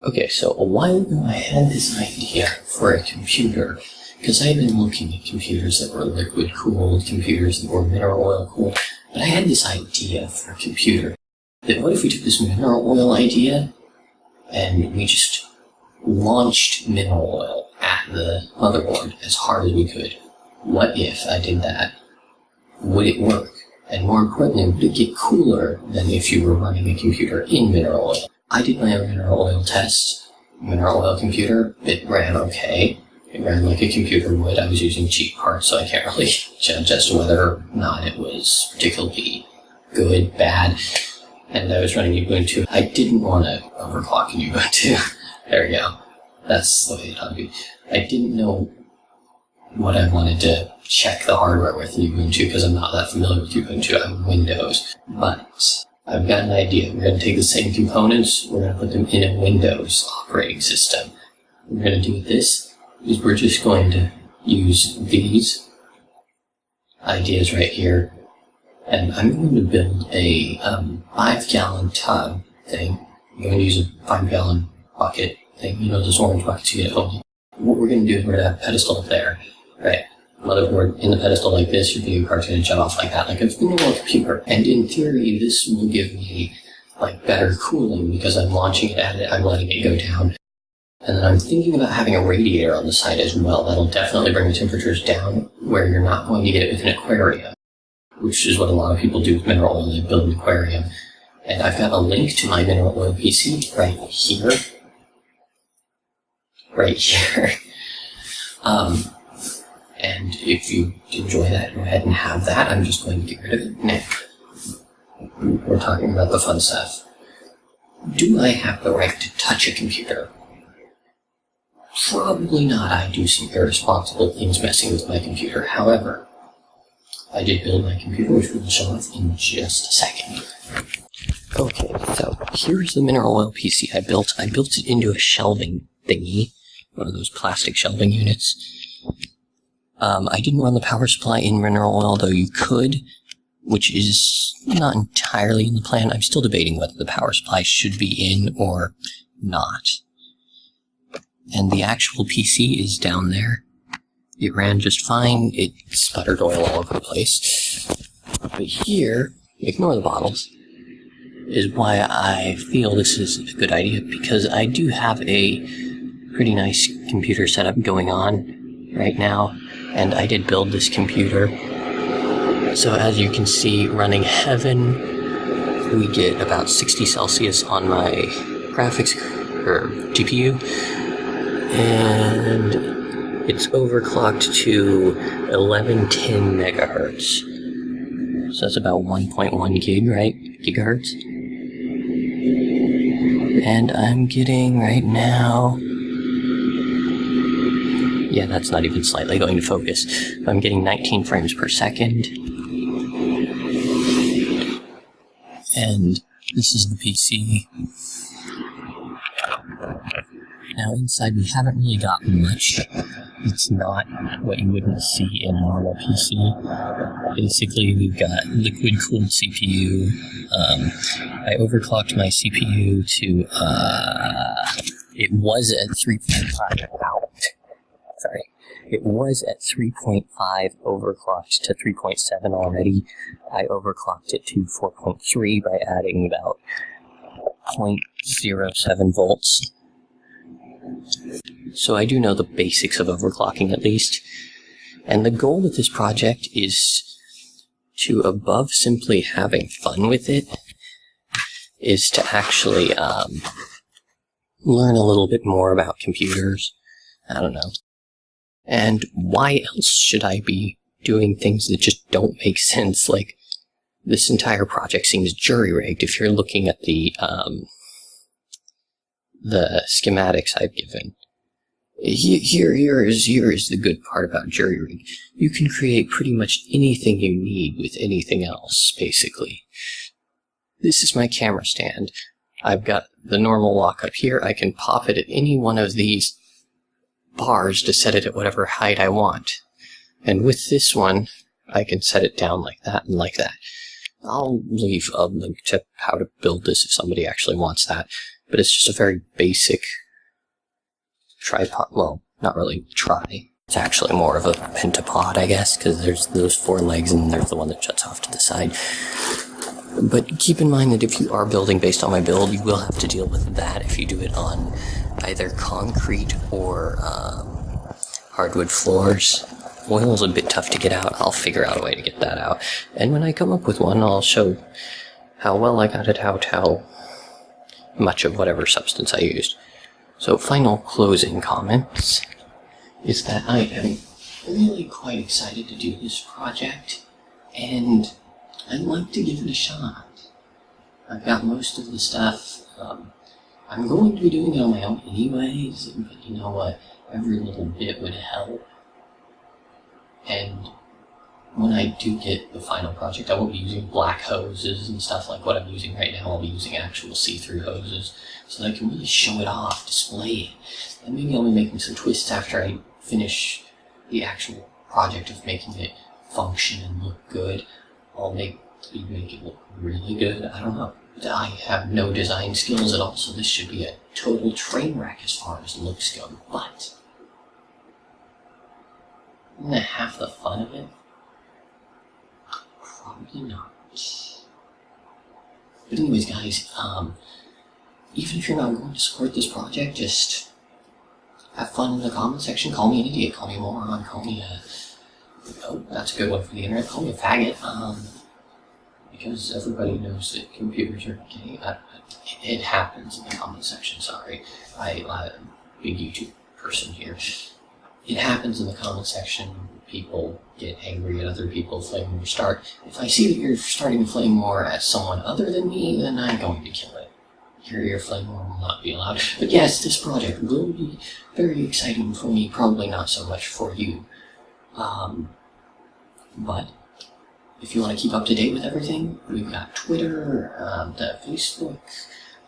Okay, so a while ago I had this idea for a computer, because I had been looking at computers that were liquid-cooled, computers that were mineral oil-cooled, but I had this idea for a computer, that what if we took this mineral oil idea, and we just launched mineral oil at the motherboard as hard as we could? What if I did that? Would it work? And more importantly, would it get cooler than if you were running a computer in mineral oil? I did my own mineral oil test, mineral oil computer. It ran okay. It ran like a computer would. I was using cheap parts, so I can't really judge as to whether or not it was particularly good, bad. And I was running Ubuntu. I didn't want to overclock in Ubuntu. There we go. That's the way it ought to be. I didn't know what I wanted to check the hardware with in Ubuntu because I'm not that familiar with Ubuntu. I'm Windows. But I've got an idea. We're going to take the same components, we're going to put them in a Windows operating system. What we're going to do with this is we're just going to use these ideas right here, and I'm going to build a 5-gallon tub thing. I'm going to use a 5-gallon bucket thing, you know, those orange buckets you get at home. What we're going to do is we're going to have a pedestal up there, right? Motherboard in the pedestal like this, your video card's going to jut off like that, like a normal computer. And in theory, this will give me like better cooling because I'm launching it at it, I'm letting it go down. And then I'm thinking about having a radiator on the side as well. That'll definitely bring the temperatures down where you're not going to get it with an aquarium, which is what a lot of people do with mineral oil. They build an aquarium. And I've got a link to my mineral oil PC right here. Right here. And if you enjoy that, go ahead and have that. I'm just going to get rid of it now. We're talking about the fun stuff. Do I have the right to touch a computer? Probably not. I do some irresponsible things messing with my computer. However, I did build my computer, which we'll show off in just a second. Okay, so here's the mineral oil PC I built. I built it into a shelving thingy, one of those plastic shelving units. I didn't run the power supply in mineral oil, though you could, which is not entirely in the plan. I'm still debating whether the power supply should be in or not. And the actual PC is down there. It ran just fine. It sputtered oil all over the place. But here, ignore the bottles, is why I feel this is a good idea, because I do have a pretty nice computer setup going on right now. And I did build this computer. So as you can see, running Heaven, we get about 60 Celsius on my graphics or GPU. And it's overclocked to 1110 megahertz. So that's about 1.1 gig, right? Gigahertz. And I'm getting right now... Yeah, that's not even slightly going to focus. I'm getting 19 frames per second. And this is the PC. Now inside we haven't really got much. It's not what you wouldn't see in a normal PC. Basically, we've got liquid-cooled CPU. I overclocked my CPU to, it was at 3.5 out. Sorry, it was at 3.5 overclocked to 3.7 already. I overclocked it to 4.3 by adding about 0.07 volts. So I do know the basics of overclocking at least. And the goal with this project is to, above simply having fun with it, is to actually learn a little bit more about computers. I don't know. And why else should I be doing things that just don't make sense? Like, this entire project seems jury-rigged if you're looking at the schematics I've given. Here is the good part about jury-rig. You can create pretty much anything you need with anything else, basically. This is my camera stand. I've got the normal lock up here. I can pop it at any one of these bars to set it at whatever height I want. And with this one, I can set it down like that and like that. I'll leave a link to how to build this if somebody actually wants that. but it's just a very basic tripod. Well, not really tri. It's actually more of a pentapod, I guess, because there's those 4 legs and there's the one that juts off to the side. But keep in mind that if you are building based on my build, you will have to deal with that if you do it on either concrete or hardwood floors. Oil is a bit tough to get out. I'll figure out a way to get that out. And when I come up with one, I'll show how well I got it out, how much of whatever substance I used. So final closing comments is that I am really quite excited to do this project, and I'd like to give it a shot. I've got most of the stuff. I'm going to be doing it on my own anyways, but you know what? Every little bit would help. And when I do get the final project, I won't be using black hoses and stuff like what I'm using right now. I'll be using actual see-through hoses so that I can really show it off, display it. And maybe I'll be making some twists after I finish the actual project of making it function and look good. I'll make it look really good. I don't know. I have no design skills at all, so this should be a total train wreck as far as looks go. But isn't that half the fun of it? Probably not. But anyways, guys, even if you're not going to support this project, just have fun in the comment section. Call me an idiot, call me a moron, call me a... Oh, that's a good one for the internet. Call me a faggot. Because everybody knows that computers are gay. It happens in the comment section, sorry. I'm a big YouTube person here. It happens in the comment section. People get angry at other people, flame war start. If I see that you're starting to flame war at someone other than me, then I'm going to kill it. Your flame war will not be allowed. But yes, this project will be very exciting for me, probably not so much for you. But if you want to keep up to date with everything, we've got Twitter, the Facebook,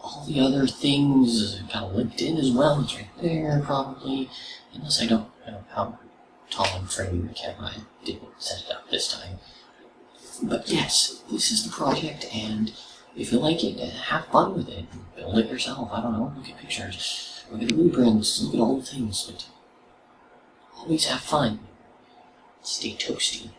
all the other things. We've got LinkedIn as well. It's right there, probably. Unless I don't know how tall I'm framing the camera. I didn't set it up this time. But yes, this is the project, and if you like it, have fun with it. Build it yourself. I don't know. Look at pictures. Look at the blueprints. Look at all the things. But always have fun. Stay toasty.